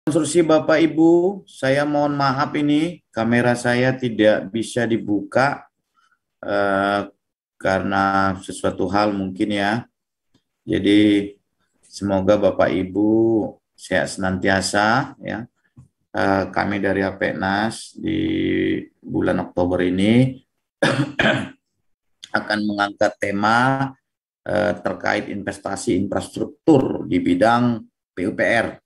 Konstruksi Bapak Ibu, saya mohon maaf ini kamera saya tidak bisa dibuka eh, karena sesuatu hal mungkin ya. Jadi semoga Bapak Ibu sehat senantiasa ya. Kami dari APENAS di bulan Oktober ini akan mengangkat tema terkait investasi infrastruktur di bidang PUPR.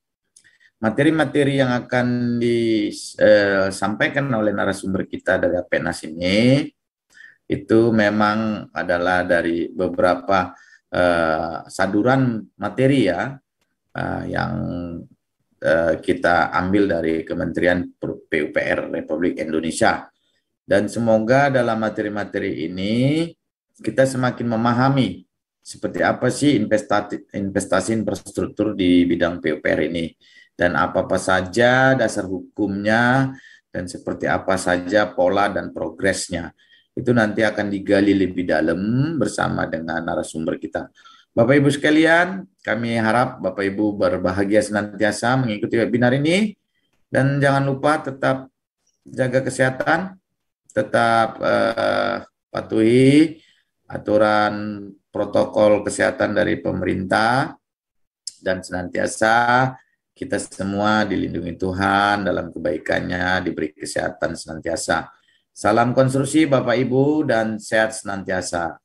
Materi-materi yang akan disampaikan oleh narasumber kita dari APENAS ini itu memang adalah dari beberapa saduran materi ya yang kita ambil dari Kementerian PUPR Republik Indonesia. Dan semoga dalam materi-materi ini kita semakin memahami seperti apa sih investasi infrastruktur di bidang PUPR ini dan apa-apa saja dasar hukumnya dan seperti apa saja pola dan progresnya. Itu nanti akan digali lebih dalam bersama dengan narasumber kita. Bapak Ibu sekalian, kami harap Bapak Ibu berbahagia senantiasa mengikuti webinar ini dan jangan lupa tetap jaga kesehatan, tetap patuhi aturan protokol kesehatan dari pemerintah dan senantiasa kita semua dilindungi Tuhan dalam kebaikannya, diberi kesehatan senantiasa. Salam konstruksi Bapak Ibu dan sehat senantiasa.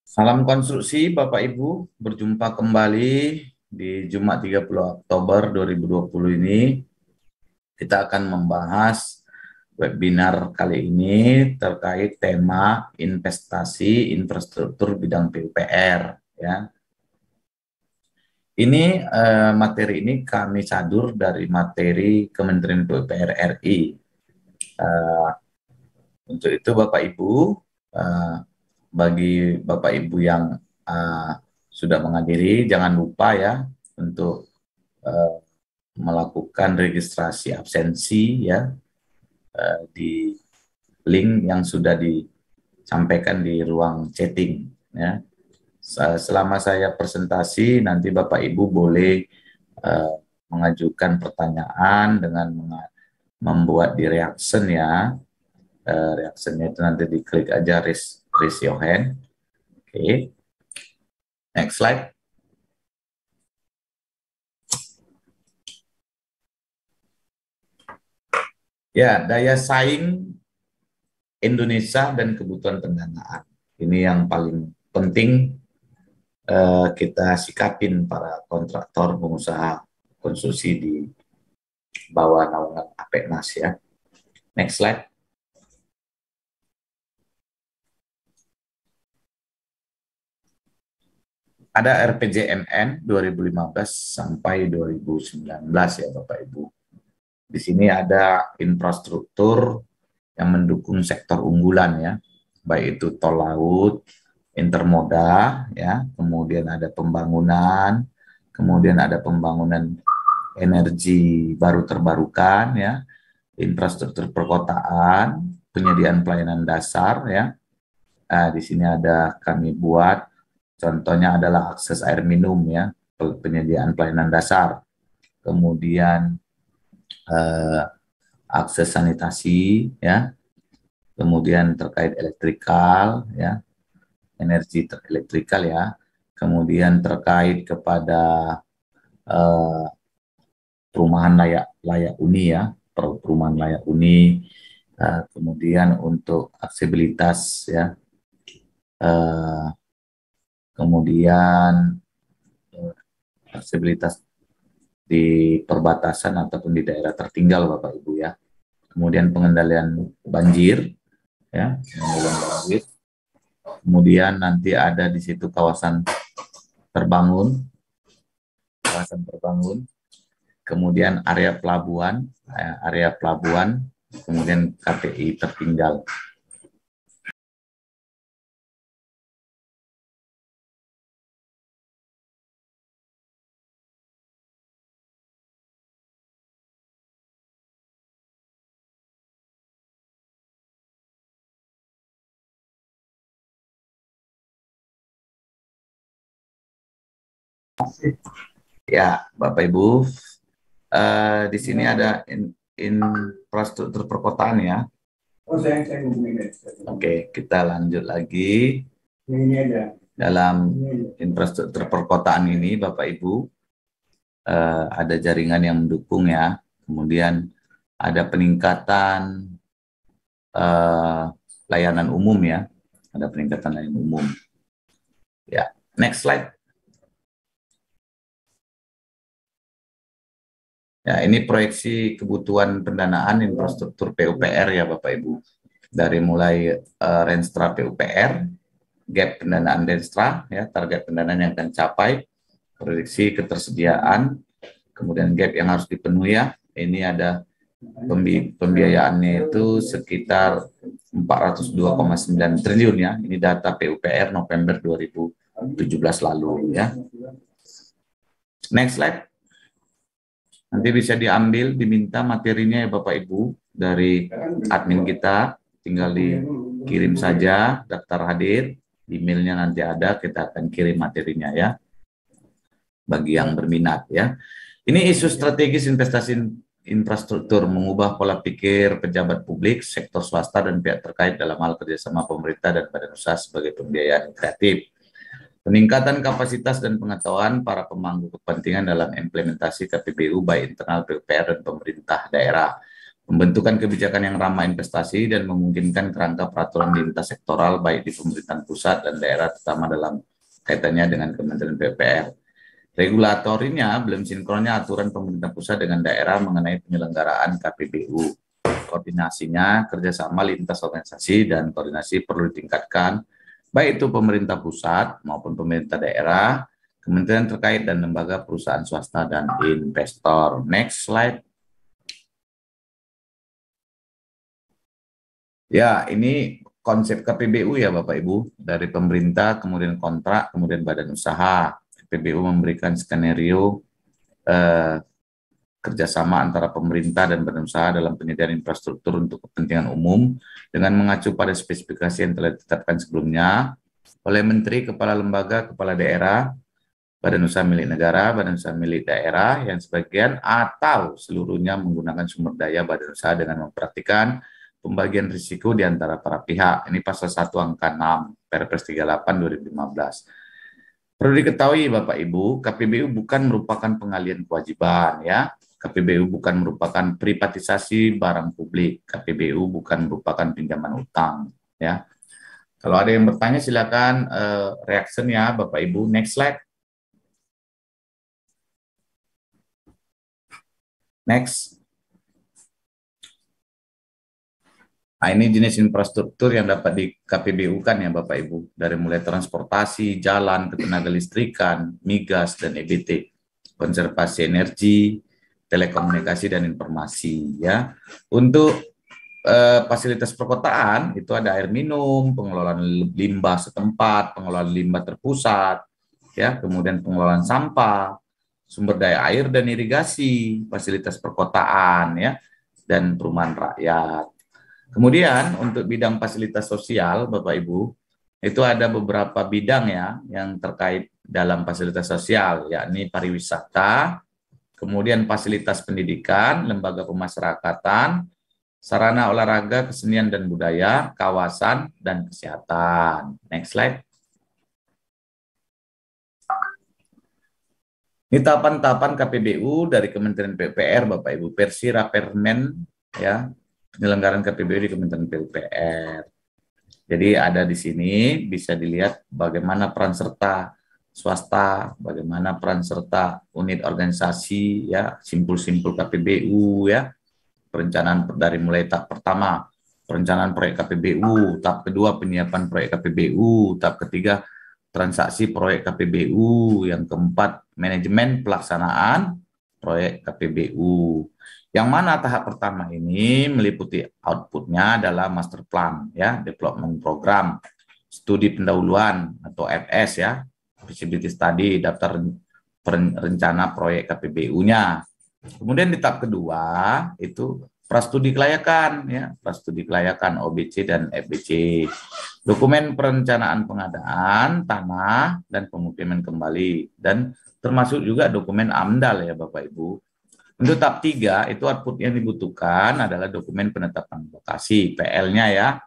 Salam konstruksi Bapak Ibu, berjumpa kembali di Jumat 30 Oktober 2020 ini. Kita akan membahas webinar kali ini terkait tema investasi infrastruktur bidang PUPR ya. Ini materi ini kami sadur dari materi Kementerian PUPR RI. Untuk itu Bapak Ibu, bagi Bapak Ibu yang sudah menghadiri, jangan lupa ya untuk melakukan registrasi absensi ya di link yang sudah disampaikan di ruang chatting ya. Selama saya presentasi nanti Bapak Ibu boleh mengajukan pertanyaan dengan membuat di reaction ya. Reactionnya itu nanti diklik aja raise your hand. Oke. Next slide. Ya, daya saing Indonesia dan kebutuhan pendanaan. Ini yang paling penting kita sikapin para kontraktor pengusaha konstruksi di bawah naungan APENAS ya. Next slide. Ada RPJMN 2015 sampai 2019 ya Bapak Ibu. Di sini ada infrastruktur yang mendukung sektor unggulan ya, baik itu tol laut, intermoda ya, kemudian ada pembangunan, kemudian ada pembangunan energi baru terbarukan ya, infrastruktur perkotaan, penyediaan pelayanan dasar ya. Nah, di sini ada kami buat contohnya adalah akses air minum ya, penyediaan pelayanan dasar. Kemudian akses sanitasi ya. Kemudian terkait elektrikal ya, energi elektrikal ya. Kemudian terkait kepada perumahan layak huni ya, perumahan layak huni. Kemudian untuk aksesibilitas ya. Kemudian aksesibilitas di perbatasan ataupun di daerah tertinggal Bapak Ibu ya. Kemudian pengendalian banjir ya, pengendalian banjir. Kemudian nanti ada di situ kawasan terbangun kawasan terbangun, kemudian area pelabuhan, kemudian KPI tertinggal. Ya, Bapak Ibu, di sini ada infrastruktur perkotaan ya. Oke, kita lanjut lagi. Dalam infrastruktur perkotaan ini, Bapak Ibu, ada jaringan yang mendukung ya. Kemudian ada peningkatan layanan umum ya. Ada peningkatan layanan umum. Ya, next slide. Ya, ini proyeksi kebutuhan pendanaan infrastruktur PUPR ya Bapak Ibu. Dari mulai Renstra PUPR, gap pendanaan Denstra, ya target pendanaan yang akan capai, prediksi ketersediaan, kemudian gap yang harus dipenuhi ya. Ini ada pembiayaannya itu sekitar 402,9 triliun ya. Ini data PUPR November 2017 lalu ya. Next slide. Nanti bisa diambil, diminta materinya ya Bapak Ibu dari admin kita, tinggal dikirim saja daftar hadir, emailnya nanti ada, kita akan kirim materinya ya, bagi yang berminat ya. Ini isu strategis investasi infrastruktur, mengubah pola pikir pejabat publik, sektor swasta, dan pihak terkait dalam hal kerjasama pemerintah dan badan usaha sebagai pembiayaan kreatif. Peningkatan kapasitas dan pengetahuan para pemangku kepentingan dalam implementasi KPBU baik internal PUPR dan pemerintah daerah. Pembentukan kebijakan yang ramah investasi dan memungkinkan kerangka peraturan lintas sektoral baik di pemerintahan pusat dan daerah, terutama dalam kaitannya dengan Kementerian PUPR. Regulatornya belum sinkronnya aturan pemerintah pusat dengan daerah mengenai penyelenggaraan KPBU. Koordinasinya, kerjasama lintas organisasi dan koordinasi perlu ditingkatkan, baik itu pemerintah pusat maupun pemerintah daerah, kementerian terkait, dan lembaga perusahaan swasta dan investor. Next slide. Ya, ini konsep KPBU ya Bapak Ibu, dari pemerintah, kemudian kontrak, kemudian badan usaha. KPBU memberikan skenario kerjasama antara pemerintah dan badan usaha dalam penyediaan infrastruktur untuk kepentingan umum dengan mengacu pada spesifikasi yang telah ditetapkan sebelumnya oleh Menteri, Kepala Lembaga, Kepala Daerah, Badan Usaha milik negara, Badan Usaha milik daerah yang sebagian atau seluruhnya menggunakan sumber daya badan usaha dengan memperhatikan pembagian risiko di antara para pihak. Ini pasal 1 angka 6 Perpres 38 2015. Perlu diketahui Bapak Ibu, KPBU bukan merupakan pengalian kewajiban ya. KPBU bukan merupakan privatisasi barang publik. KPBU bukan merupakan pinjaman utang ya. Kalau ada yang bertanya silakan reaction ya Bapak Ibu. Next slide. Next. Nah, ini jenis infrastruktur yang dapat di KPBU-kan ya Bapak Ibu. Dari mulai transportasi, jalan, ketenaga listrikan, migas, dan EBT. Konservasi energi, telekomunikasi, dan informasi ya. Untuk fasilitas perkotaan itu ada air minum, pengelolaan limbah setempat, pengelolaan limbah terpusat, ya, kemudian pengelolaan sampah, sumber daya air dan irigasi, fasilitas perkotaan, ya, dan perumahan rakyat. Kemudian untuk bidang fasilitas sosial, Bapak Ibu, itu ada beberapa bidang ya yang terkait dalam fasilitas sosial, yakni pariwisata, kemudian fasilitas pendidikan, lembaga pemasyarakatan, sarana olahraga, kesenian dan budaya, kawasan, dan kesehatan. Next slide. Ini tahapan-tahapan KPBU dari Kementerian PUPR, Bapak Ibu, versi Rapermen, ya, penyelenggaraan KPBU di Kementerian PUPR. Jadi ada di sini, bisa dilihat bagaimana peran serta swasta, bagaimana peran serta unit organisasi, ya, simpul-simpul KPBU, ya, perencanaan dari mulai tahap pertama, perencanaan proyek KPBU, tahap kedua penyiapan proyek KPBU, tahap ketiga transaksi proyek KPBU. Yang keempat, manajemen pelaksanaan proyek KPBU. Yang mana tahap pertama ini meliputi outputnya adalah master plan, ya, development program, studi pendahuluan atau FS, ya, feasibility study, daftar rencana proyek KPBU-nya. Kemudian di tahap kedua itu prastudi kelayakan, ya, prastudi kelayakan OBC dan FBC, dokumen perencanaan pengadaan tanah dan pemukiman kembali, dan termasuk juga dokumen AMDAL, ya Bapak Ibu. Untuk tahap 3 itu output yang dibutuhkan adalah dokumen penetapan lokasi, PL-nya, ya,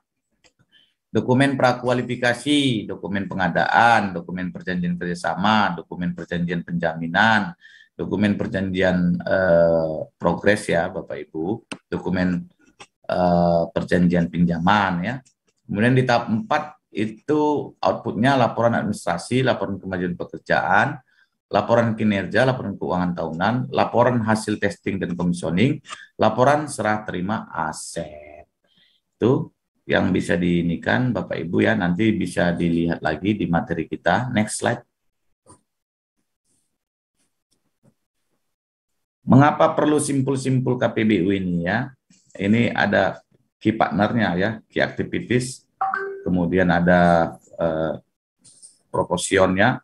dokumen prakualifikasi, dokumen pengadaan, dokumen perjanjian kerjasama, dokumen perjanjian penjaminan, dokumen perjanjian progres, ya Bapak Ibu, dokumen perjanjian pinjaman, ya. Kemudian di tahap 4 itu outputnya laporan administrasi, laporan kemajuan pekerjaan, laporan kinerja, laporan keuangan tahunan, laporan hasil testing dan komisioning, laporan serah terima aset. Itu yang bisa diinikan Bapak Ibu, ya, nanti bisa dilihat lagi di materi kita. Next slide. Mengapa perlu simpul-simpul KPBU ini, ya? Ini ada key partnernya, ya, key activities, kemudian ada proposionnya,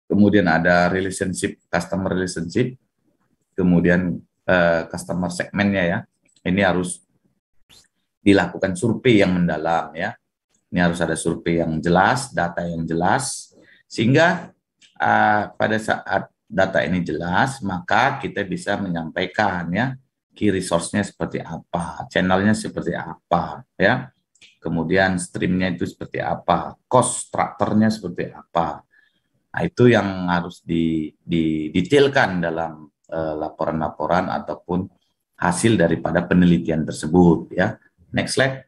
kemudian ada relationship, customer relationship, kemudian customer segmennya, ya. Ini harus dilakukan survei yang mendalam, ya. Ini harus ada survei yang jelas, data yang jelas, sehingga pada saat data ini jelas, maka kita bisa menyampaikan, ya, key resource-nya seperti apa, channelnya seperti apa, ya, kemudian streamnya itu seperti apa, cost structure-nya seperti apa. Nah, itu yang harus didetailkan dalam laporan-laporan ataupun hasil daripada penelitian tersebut, ya. Next slide.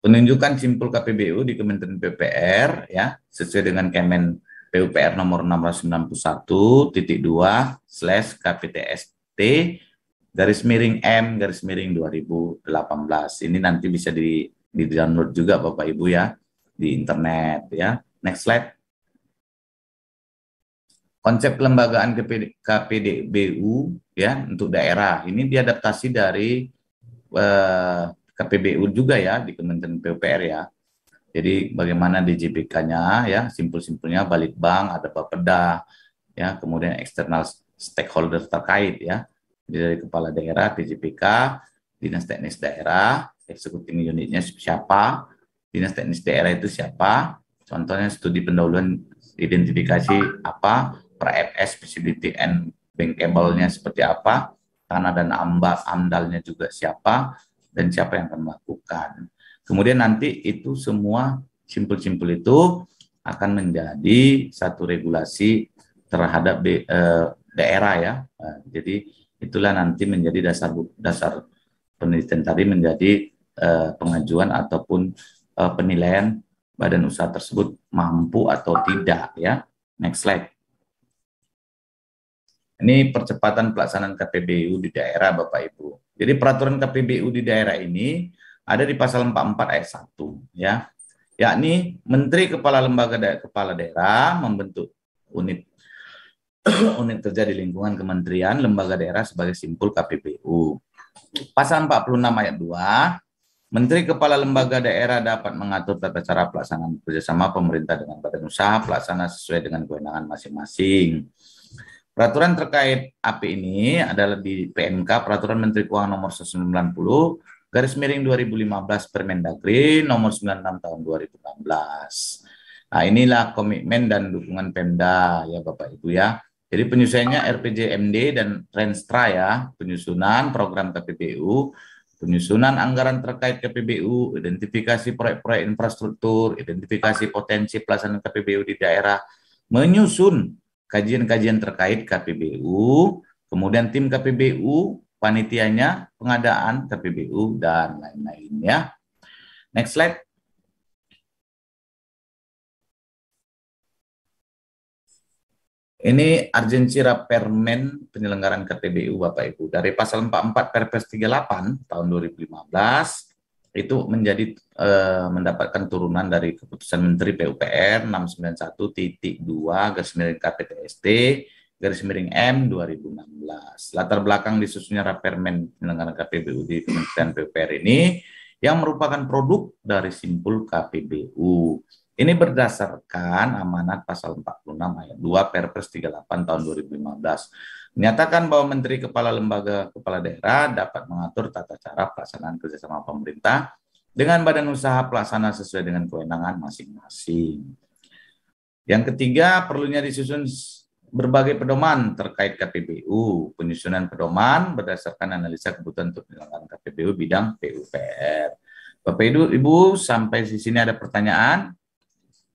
Penunjukan simpul KPBU di Kementerian PUPR, ya, sesuai dengan Kemen PUPR nomor 661.2/KPTST _M_2018. Ini nanti bisa di-download juga Bapak Ibu, ya, di internet, ya. Next slide. Konsep kelembagaan KPDBU, ya, untuk daerah ini diadaptasi dari KPBU juga, ya, di Kementerian PUPR, ya. Jadi bagaimana DJPK-nya, ya, simpul-simpulnya Balitbang, ada Bapeda, ya, kemudian eksternal stakeholder terkait, ya. Jadi dari kepala daerah, DJPK, dinas teknis daerah, eksekutif unitnya siapa, dinas teknis daerah itu siapa, contohnya studi pendahuluan identifikasi apa, pra-FS, feasibility and bankable-nya seperti apa, tanah dan AMDAL-nya juga siapa, dan siapa yang akan melakukan. Kemudian nanti itu semua simpul-simpul itu akan menjadi satu regulasi terhadap daerah, ya. Jadi itulah nanti menjadi dasar penelitian tadi, menjadi pengajuan ataupun penilaian badan usaha tersebut mampu atau tidak, ya. Next slide. Ini percepatan pelaksanaan KPBU di daerah, Bapak Ibu. Jadi peraturan KPBU di daerah ini ada di pasal 44 ayat 1, ya. Yakni Menteri Kepala Lembaga Kepala Daerah membentuk unit unit kerja di lingkungan kementerian lembaga daerah sebagai simpul KPBU. Pasal 46 ayat 2, Menteri Kepala Lembaga Daerah dapat mengatur tata cara pelaksanaan kerjasama pemerintah dengan badan usaha pelaksana sesuai dengan kewenangan masing-masing. Peraturan terkait AP ini adalah di PMK, Peraturan Menteri Keuangan nomor 190/2015 Permendagri nomor 96 tahun 2016. Nah, inilah komitmen dan dukungan Pemda, ya Bapak Ibu, ya. Jadi penyusunannya RPJMD dan Renstra, ya, penyusunan program KPBU, penyusunan anggaran terkait KPBU, identifikasi proyek-proyek infrastruktur, identifikasi potensi pelaksanaan KPBU di daerah, menyusun kajian-kajian terkait KPBU, kemudian tim KPBU, panitianya, pengadaan KPBU, dan lain-lain, ya. Next slide. Ini urgensi Rapermen penyelenggaraan KPBU, Bapak Ibu. Dari pasal 44 Perpres 38 tahun 2015, itu menjadi mendapatkan turunan dari keputusan Menteri PUPR 691.2/KPTST garis miring M 2016. Latar belakang disusunnya Rapermen penyelenggaraan KPBU di Kementerian PUPR ini yang merupakan produk dari simpul KPBU. Ini berdasarkan amanat pasal 46 ayat 2 Perpres 38 tahun 2015. Menyatakan bahwa Menteri Kepala Lembaga Kepala Daerah dapat mengatur tata cara pelaksanaan kerjasama pemerintah dengan badan usaha pelaksana sesuai dengan kewenangan masing-masing. Yang ketiga, perlunya disusun berbagai pedoman terkait KPBU. Penyusunan pedoman berdasarkan analisa kebutuhan untuk penyelenggaraan KPBU bidang PUPR. Bapak Ibu, sampai di sini ada pertanyaan?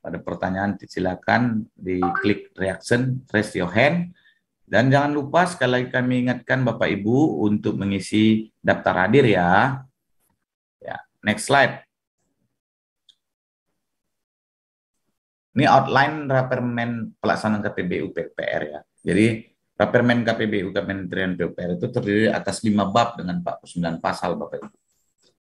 Pada pertanyaan silakan diklik reaction, raise your hand. Dan jangan lupa sekali lagi kami ingatkan Bapak Ibu untuk mengisi daftar hadir ya. Ya, next slide. Ini outline Rapermen pelaksanaan KPBU PUPR ya. Jadi Rapermen KPBU Kementerian PUPR itu terdiri atas 5 bab dengan 49 pasal Bapak Ibu.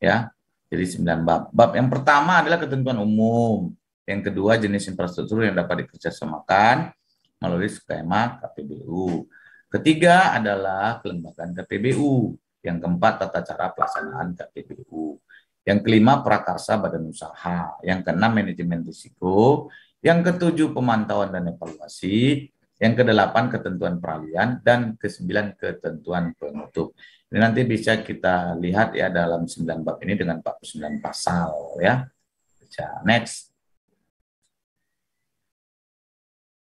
Ya. Jadi 9 bab. Bab yang pertama adalah ketentuan umum. Yang kedua jenis infrastruktur yang dapat dikerjasamakan melalui skema KPBU. Ketiga adalah kelembagaan KPBU. Yang keempat tata cara pelaksanaan KPBU. Yang kelima prakarsa badan usaha. Yang keenam manajemen risiko. Yang ketujuh pemantauan dan evaluasi. Yang kedelapan ketentuan peralihan dan kesembilan ketentuan penutup. Ini nanti bisa kita lihat ya dalam 9 bab ini dengan 49 pasal ya. Next.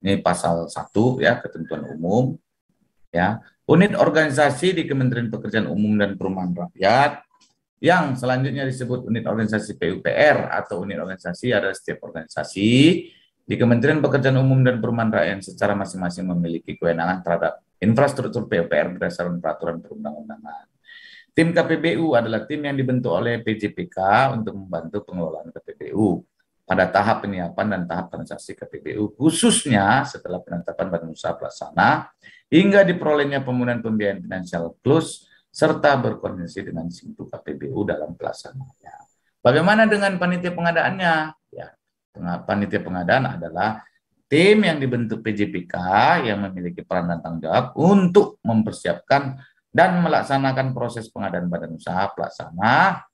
Ini pasal 1 ya, ketentuan umum ya. Unit organisasi di Kementerian Pekerjaan Umum dan Perumahan Rakyat yang selanjutnya disebut unit organisasi PUPR atau unit organisasi adalah setiap organisasi di Kementerian Pekerjaan Umum dan Perumahan Rakyat secara masing-masing memiliki kewenangan terhadap infrastruktur PUPR berdasarkan peraturan perundang-undangan. Tim KPBU adalah tim yang dibentuk oleh PJPK untuk membantu pengelolaan KPBU pada tahap penyiapan dan tahap transaksi KPBU, khususnya setelah penetapan badan usaha pelaksana hingga diperolehnya pemenuhan pembiayaan finansial close serta berkoordinasi dengan simpul KPBU dalam pelaksanaannya. Bagaimana dengan panitia pengadaannya? Ya, panitia pengadaan adalah tim yang dibentuk PJPK yang memiliki peran dan tanggung jawab untuk mempersiapkan dan melaksanakan proses pengadaan badan usaha pelaksana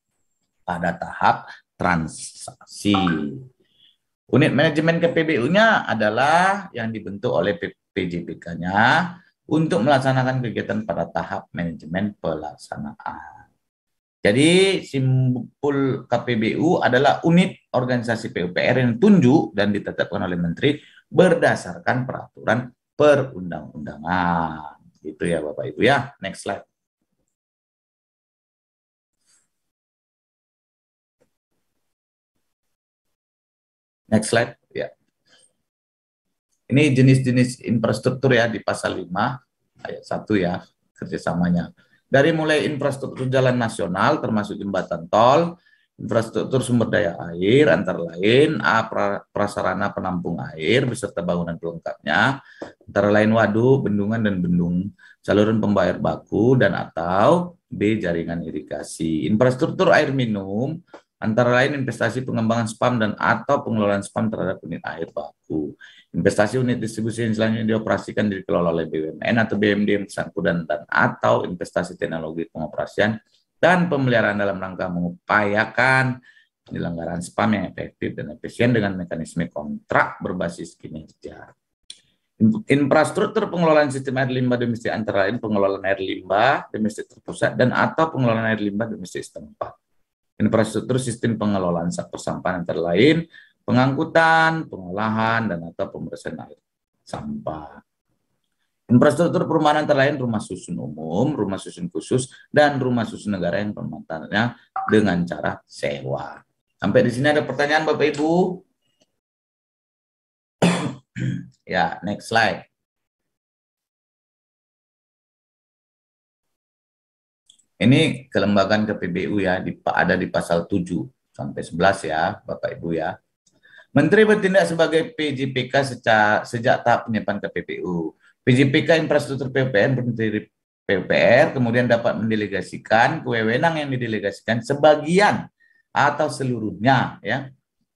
pada tahap transaksi. Unit manajemen KPBU-nya adalah yang dibentuk oleh PJPK-nya untuk melaksanakan kegiatan pada tahap manajemen pelaksanaan. Jadi simpul KPBU adalah unit organisasi PUPR yang ditunjuk dan ditetapkan oleh Menteri berdasarkan peraturan perundang-undangan. Gitu ya Bapak Ibu ya. Next slide. Next slide. Ya. Ini jenis-jenis infrastruktur ya di pasal 5 ayat 1 ya kerjasamanya. Dari mulai infrastruktur jalan nasional termasuk jembatan tol, infrastruktur sumber daya air antara lain A. Prasarana penampung air beserta bangunan pelengkapnya, antara lain waduk, bendungan dan bendung, saluran pembawa air baku dan atau B. jaringan irigasi. Infrastruktur air minum antara lain investasi pengembangan spam dan atau pengelolaan spam terhadap unit air baku. Investasi unit distribusi yang selanjutnya dioperasikan dikelola oleh BUMN atau BUMD yang bersangkutan dan atau investasi teknologi pengoperasian dan pemeliharaan dalam rangka mengupayakan penyelenggaraan spam yang efektif dan efisien dengan mekanisme kontrak berbasis kinerja. Infrastruktur pengelolaan sistem air limbah domestik antara lain pengelolaan air limbah domestik terpusat dan atau pengelolaan air limbah domestik setempat. Infrastruktur sistem pengelolaan persampahan antara lain pengangkutan, pengolahan, dan atau pembersihan air sampah. Infrastruktur perumahan antara lain rumah susun umum, rumah susun khusus, dan rumah susun negara yang pematannya dengan cara sewa. Sampai di sini ada pertanyaan Bapak Ibu? Ya, next slide. Ini kelembagaan KPBU ya, ada di pasal 7 sampai 11 ya, Bapak Ibu ya. Menteri bertindak sebagai PJPK sejak tahap penyiapan KPBU. PJPK infrastruktur PUPR berdiri PUPR kemudian dapat mendelegasikan kewenangan yang didelegasikan sebagian atau seluruhnya ya,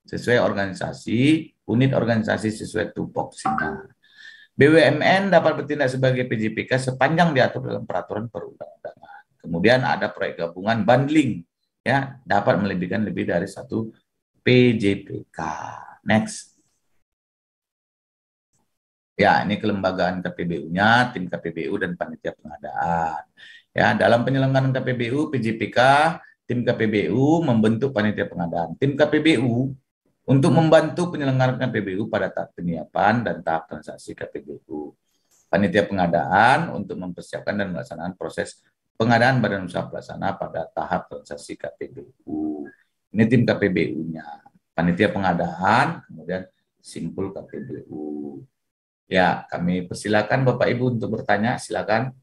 sesuai organisasi, unit organisasi sesuai tupoksinya. BUMN dapat bertindak sebagai PJPK sepanjang diatur dalam peraturan perundang-undangan. Kemudian ada proyek gabungan bundling, ya, dapat melebihkan lebih dari satu PJPK. Next. Ya, ini kelembagaan KPBU-nya, tim KPBU dan panitia pengadaan. Ya, dalam penyelenggaraan KPBU, PJPK, tim KPBU membentuk panitia pengadaan. Tim KPBU untuk membantu penyelenggaraan KPBU pada tahap penyiapan dan tahap transaksi KPBU. Panitia pengadaan untuk mempersiapkan dan melaksanakan proses pengadaan badan usaha pelaksana pada tahap transaksi KPBU. Ini tim KPBU-nya. Panitia pengadaan, kemudian simpul KPBU. Ya, kami persilakan Bapak Ibu untuk bertanya, silakan.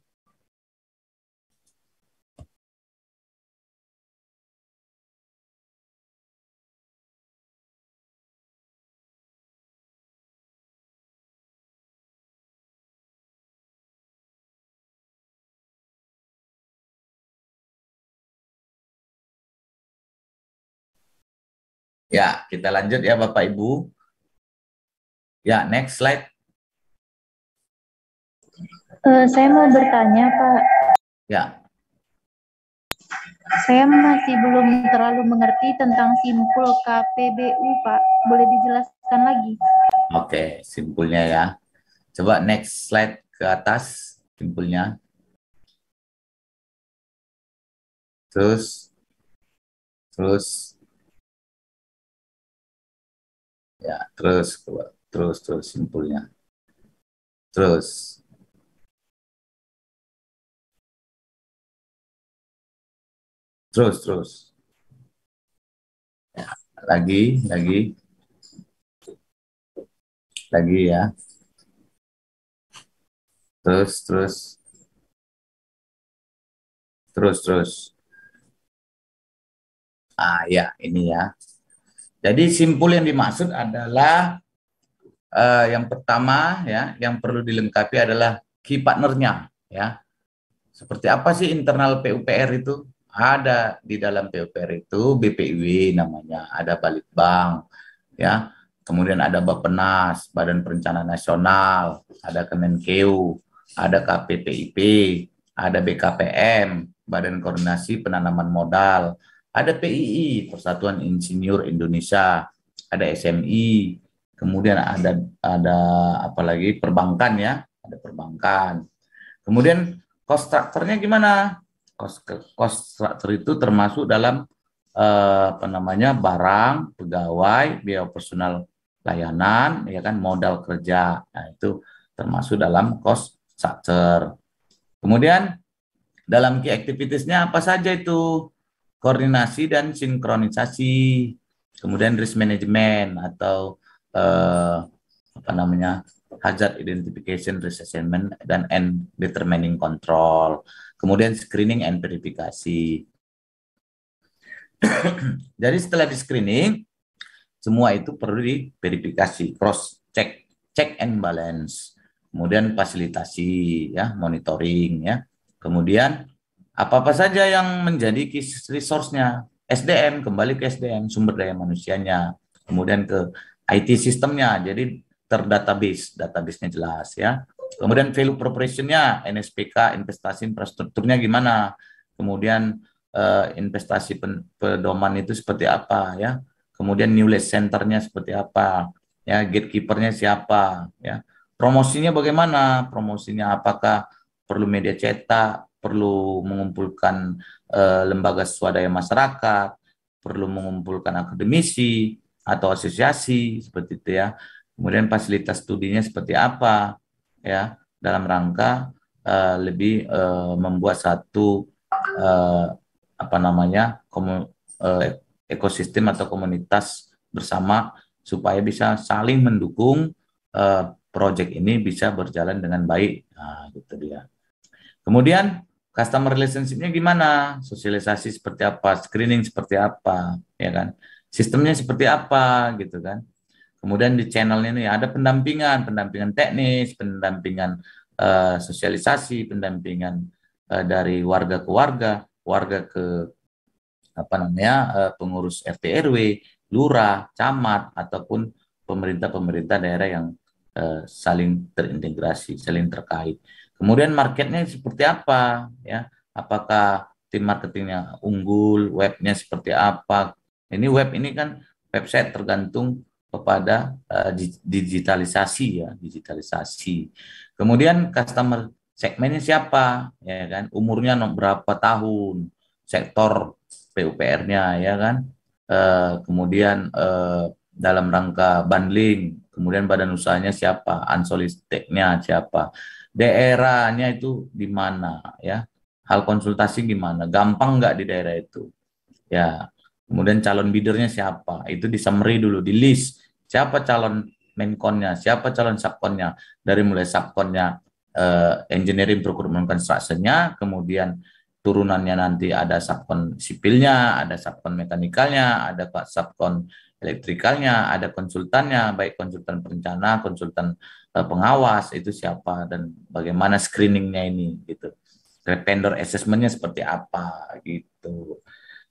Ya, kita lanjut ya Bapak Ibu. Ya, next slide. Saya mau bertanya, Pak. Ya. Saya masih belum terlalu mengerti tentang simpul KPBU, Pak. Boleh dijelaskan lagi? Oke, simpulnya ya. Coba next slide ke atas, simpulnya. Terus ya, terus simpulnya. Terus ya, lagi ya. Terus. Ya, ini ya. Jadi simpul yang dimaksud adalah yang pertama ya, yang perlu dilengkapi adalah key partnernya ya. Seperti apa sih internal PUPR itu? Ada di dalam PUPR itu BPIW namanya, ada Balitbang ya. Kemudian ada Bappenas, Badan Perencanaan Nasional, ada Kemenkeu, ada KPPIP, ada BKPM, Badan Koordinasi Penanaman Modal, ada PII, Persatuan Insinyur Indonesia, ada SMI, kemudian ada apalagi perbankan ya, ada perbankan. Kemudian cost structure-nya gimana? Cost structure itu termasuk dalam apa namanya, barang, pegawai, biaya personal layanan, ya kan, modal kerja. Nah, itu termasuk dalam cost structure. Kemudian dalam key activities-nya apa saja itu? Koordinasi dan sinkronisasi. Kemudian risk management atau apa namanya, hazard identification, risk assessment, dan and determining control. Kemudian screening and verifikasi. Jadi setelah di screening, semua itu perlu diverifikasi, cross check, check and balance. Kemudian fasilitasi, ya, monitoring, ya. Kemudian apa-apa saja yang menjadi key resource-nya, SDM, kembali ke SDM, sumber daya manusianya. Kemudian ke IT sistemnya, jadi database-nya jelas ya. Kemudian value proposition-nya, NSPK, investasi infrastrukturnya gimana. Kemudian investasi pedoman itu seperti apa ya. Kemudian knowledge center-nya seperti apa ya, gatekeeper-nya siapa ya. Promosinya bagaimana? Promosinya apakah perlu media cetak, perlu mengumpulkan lembaga swadaya masyarakat, perlu mengumpulkan akademisi atau asosiasi seperti itu ya. Kemudian fasilitas studinya seperti apa ya, dalam rangka lebih membuat satu apa namanya, ekosistem atau komunitas bersama supaya bisa saling mendukung proyek ini bisa berjalan dengan baik. Nah, gitu dia. Kemudian customer relationship-nya gimana? Sosialisasi seperti apa? Screening seperti apa? Ya kan? Sistemnya seperti apa gitu kan? Kemudian di channelnya ini ada pendampingan teknis, pendampingan sosialisasi, pendampingan dari warga ke warga, warga ke pengurus RT RW, lurah, camat, ataupun pemerintah-pemerintah daerah yang saling terintegrasi, saling terkait. Kemudian marketnya seperti apa, ya? Apakah tim marketingnya unggul, webnya seperti apa? Ini web ini kan website tergantung kepada digitalisasi, ya, digitalisasi. Kemudian customer segmennya siapa, ya kan? Umurnya berapa tahun, sektor PUPR-nya, ya kan? Kemudian dalam rangka bundling, kemudian badan usahanya siapa, ansolisteknya siapa, daerahnya itu di mana, ya, hal konsultasi gimana, gampang nggak di daerah itu, ya, kemudian calon biddernya siapa, itu di summary dulu, di list, siapa calon menkonnya, siapa calon subkonnya, dari mulai subkonnya engineering procurement construction-nya, kemudian turunannya nanti ada subkon sipilnya, ada subkon mekanikalnya, ada subkon elektrikalnya, ada konsultannya, baik konsultan perencana, konsultan pengawas, itu siapa, dan bagaimana screeningnya ini, gitu. Vendor assessment-nya seperti apa, gitu.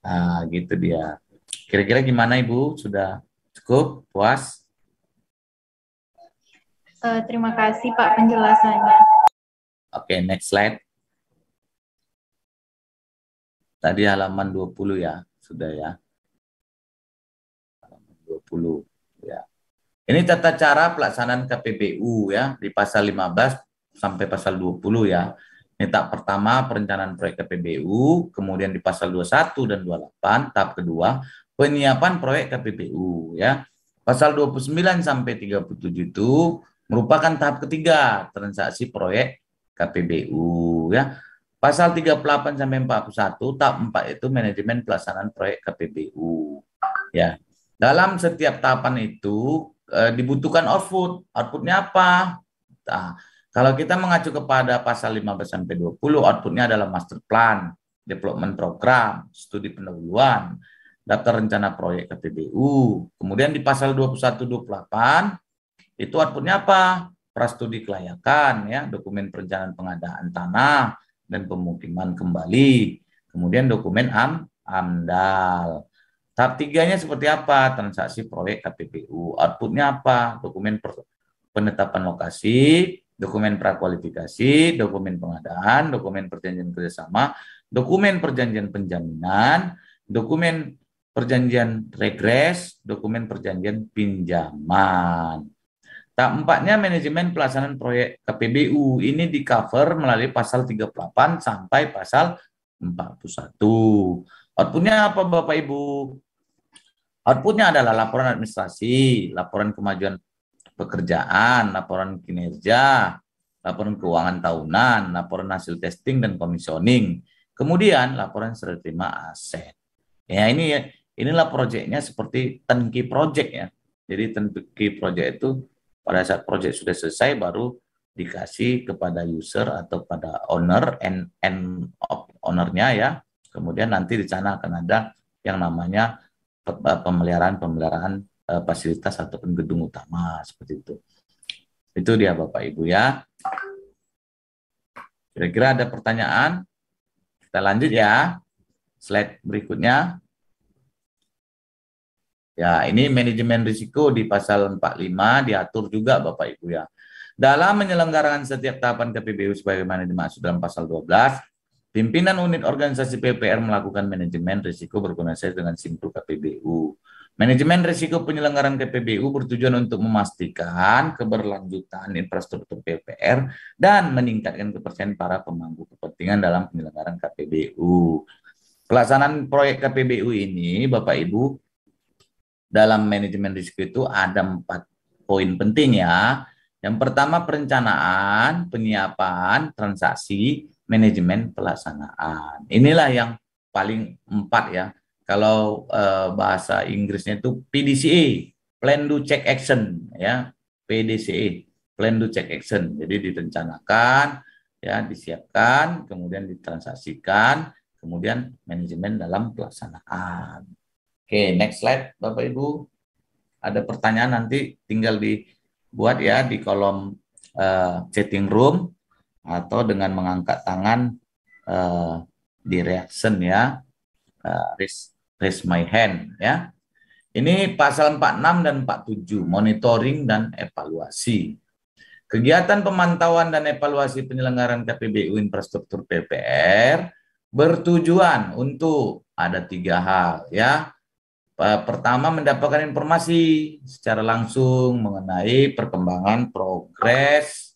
Nah, gitu dia. Kira-kira gimana Ibu? Sudah cukup? Puas? Terima kasih Pak penjelasannya. Oke, next slide. Tadi halaman 20 ya, sudah ya. Halaman 20 ya. Ini tata cara pelaksanaan KPBU ya, di pasal 15 sampai pasal 20 ya. Ini tahap pertama perencanaan proyek KPBU, kemudian di pasal 21 dan 28 tahap kedua penyiapan proyek KPBU ya. Pasal 29 sampai 37 itu merupakan tahap ketiga transaksi proyek KPBU ya. Pasal 38 sampai 41 tahap 4 itu manajemen pelaksanaan proyek KPBU ya. Dalam setiap tahapan itu dibutuhkan output. Outputnya apa? Nah, kalau kita mengacu kepada pasal 15 sampai 20, outputnya adalah master plan, development program, studi pendahuluan, daftar rencana proyek KPBU. Kemudian di pasal 21-28 itu outputnya apa? Prastudi kelayakan, ya, dokumen perencanaan pengadaan tanah dan pemukiman kembali. Kemudian dokumen AMDAL. Tahap tiganya seperti apa? Transaksi proyek KPBU. Outputnya apa? Dokumen penetapan lokasi, dokumen prakualifikasi, dokumen pengadaan, dokumen perjanjian kerjasama, dokumen perjanjian penjaminan, dokumen perjanjian regres, dokumen perjanjian pinjaman. Tahap empatnya manajemen pelaksanaan proyek KPBU. Ini di cover melalui pasal 38 sampai pasal 41. Outputnya apa Bapak Ibu? Outputnya adalah laporan administrasi, laporan kemajuan pekerjaan, laporan kinerja, laporan keuangan tahunan, laporan hasil testing dan komisioning, kemudian laporan serah terima aset. Ya, inilah proyeknya seperti turnkey project ya. Jadi turnkey project itu pada saat proyek sudah selesai baru dikasih kepada user atau pada owner and ownernya ya. Kemudian nanti di sana akan ada yang namanya pemeliharaan fasilitas ataupun gedung utama seperti itu. Itu dia Bapak Ibu ya. Kira-kira ada pertanyaan? Kita lanjut ya. Slide berikutnya. Ya, ini manajemen risiko di pasal 45 diatur juga Bapak Ibu ya. Dalam menyelenggarakan setiap tahapan KPBU sebagaimana dimaksud dalam pasal 12, pimpinan unit organisasi PUPR melakukan manajemen risiko berkoordinasi dengan Simpul KPBU. Manajemen risiko penyelenggaraan KPBU bertujuan untuk memastikan keberlanjutan infrastruktur PUPR dan meningkatkan kepercayaan para pemangku kepentingan dalam penyelenggaraan KPBU. Pelaksanaan proyek KPBU ini, Bapak Ibu, dalam manajemen risiko itu ada 4 poin penting ya. Yang pertama perencanaan, penyiapan, transaksi, manajemen pelaksanaan. Inilah yang paling 4 ya. Kalau bahasa Inggrisnya itu PDCA, Plan Do Check Action ya, PDCA, Plan Do Check Action. Jadi direncanakan, ya, disiapkan, kemudian ditransaksikan, kemudian manajemen dalam pelaksanaan. Oke, next slide Bapak Ibu. Ada pertanyaan nanti tinggal dibuat ya di kolom chatting room atau dengan mengangkat tangan di reaction ya. raise my hand ya. Ini pasal 46 dan 47, monitoring dan evaluasi. Kegiatan pemantauan dan evaluasi penyelenggaraan KPBU infrastruktur PUPR bertujuan untuk ada 3 hal ya. Pertama, mendapatkan informasi secara langsung mengenai perkembangan proses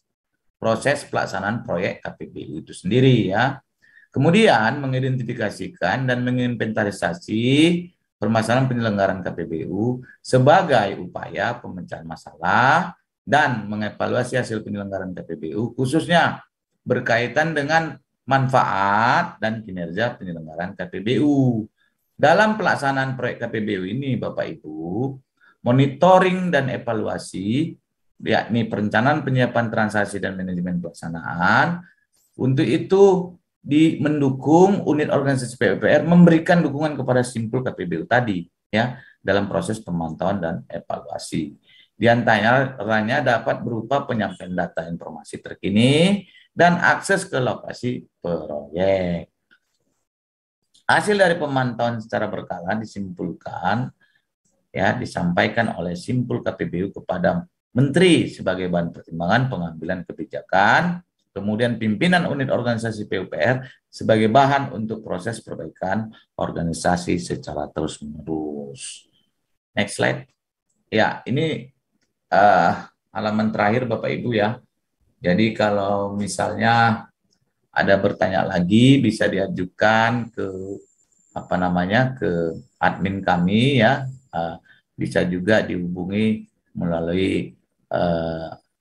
pelaksanaan proyek KPBU itu sendiri ya. Kemudian mengidentifikasikan dan menginventarisasi permasalahan penyelenggaraan KPBU sebagai upaya pemecahan masalah dan mengevaluasi hasil penyelenggaraan KPBU khususnya berkaitan dengan manfaat dan kinerja penyelenggaraan KPBU. Dalam pelaksanaan proyek KPBU ini Bapak Ibu, monitoring dan evaluasi yakni perencanaan penyiapan transaksi dan manajemen pelaksanaan, untuk itu mendukung unit organisasi PUPR memberikan dukungan kepada simpul KPBU tadi ya dalam proses pemantauan dan evaluasi. Di antaranya dapat berupa penyampaian data informasi terkini dan akses ke lokasi proyek. Hasil dari pemantauan secara berkala disimpulkan ya disampaikan oleh simpul KPBU kepada Menteri sebagai bahan pertimbangan pengambilan kebijakan, kemudian pimpinan unit organisasi PUPR sebagai bahan untuk proses perbaikan organisasi secara terus-menerus. Next slide. Ya, ini halaman terakhir Bapak Ibu ya. Jadi kalau misalnya ada bertanya lagi bisa diajukan ke ke admin kami ya. Bisa juga dihubungi melalui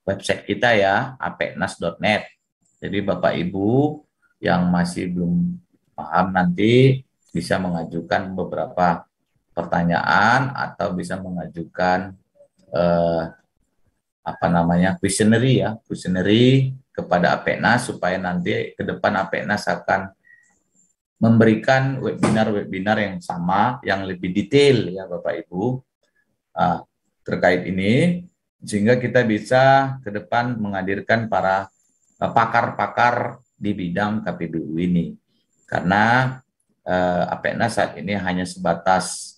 website kita ya, apeknas.net. Jadi Bapak Ibu yang masih belum paham nanti bisa mengajukan beberapa pertanyaan atau bisa mengajukan kuesioner kepada Apeknas supaya nanti ke depan Apeknas akan memberikan webinar-webinar yang sama, yang lebih detail ya Bapak Ibu terkait ini, sehingga kita bisa ke depan menghadirkan para pakar-pakar di bidang KPBU ini. Karena Apeknas saat ini hanya sebatas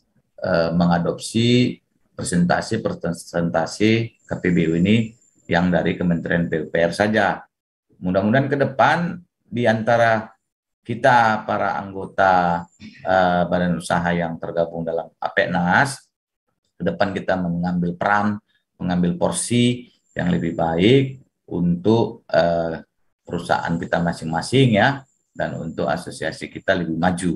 mengadopsi presentasi KPBU ini yang dari Kementerian PUPR saja. Mudah-mudahan ke depan di antara kita para anggota badan usaha yang tergabung dalam Apeknas, ke depan kita mengambil peran, mengambil porsi yang lebih baik untuk perusahaan kita masing-masing ya, dan untuk asosiasi kita lebih maju.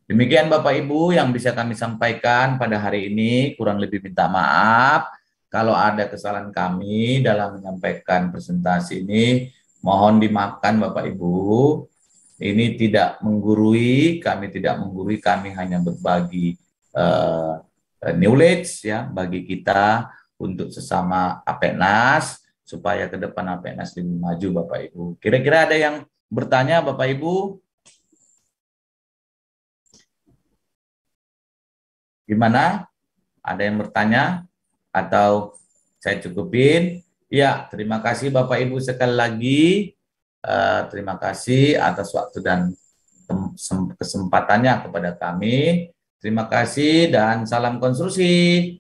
Demikian Bapak Ibu yang bisa kami sampaikan pada hari ini, kurang lebih minta maaf kalau ada kesalahan kami dalam menyampaikan presentasi ini. Mohon dimaafkan Bapak Ibu, ini tidak menggurui, kami hanya berbagi knowledge ya bagi kita untuk sesama Apeknas supaya ke depan Apeknas lebih maju Bapak Ibu. Kira-kira ada yang bertanya Bapak Ibu? Gimana? Ada yang bertanya atau saya cukupin? Ya, terima kasih Bapak Ibu sekali lagi. Terima kasih atas waktu dan kesempatannya kepada kami. Terima kasih dan salam konstruksi.